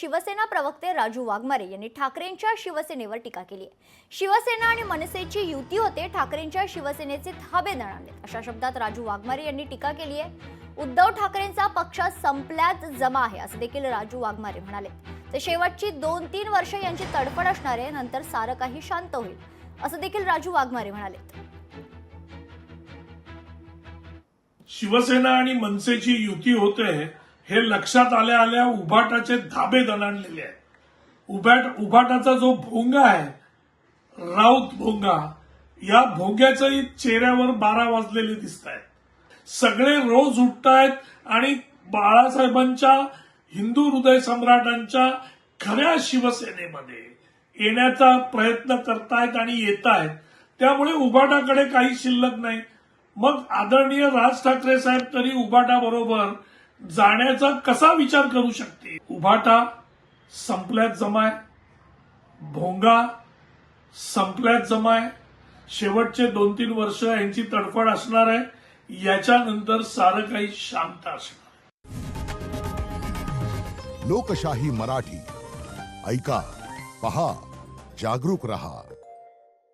शिवसेना प्रवक्ते राजू वाघमारे यांनी ठाकरेंच्या शिवसेनेवर टीका केली आहे। शिवसेना आणि मनसेची युती होते, ठाकरेंच्या शिवसेनेचे धाबे दणाणलेत, अशा शब्दात राजू वाघमारे यांनी टीका केली आहे। उद्धव ठाकरेंचा पक्ष संपल्यात जमा आहे असं देखील राजू वाघमारे म्हणाले। ते शेवटची 2-3 वर्ष यांची तडफड असणार आहे, नंतर सारं काही शांत होईल असं देखील राजू वाघमारे म्हणाले। शिवसेना आणि मनसेची युती होते हे लक्षात आल्या आल्या उभाटाचे धाबे दणाणलेले आहेत। उभाटाचा जो भोंगा आहे, राऊत भोंगा, या भोंग्याच्याही चेहऱ्यावर 12 वाजलेले दिसत आहेत। सगळे रोज उठतायत आणि बाळासाहेबांच्या हिंदू हृदय सम्राटांच्या खऱ्या शिवसेनेमध्ये येण्याचा प्रयत्न करतायत आणि येत आहेत। त्यामुळे उभाटाकडे काही शिल्लक नाही। मग आदरणीय राज ठाकरे साहेब तरी उभाटाबरोबर जाण्याचा कसा विचार करू शकते? उभाटा संपल्यात जमाय, भोंगा संपल्यात जमाय, शेवटचे 2-3 वर्ष यांची तडफड असणार आहे, याच्यानंतर सारं काही शांत असणार। लोकशाही मराठी ऐका, पहा, जागरूक रहा।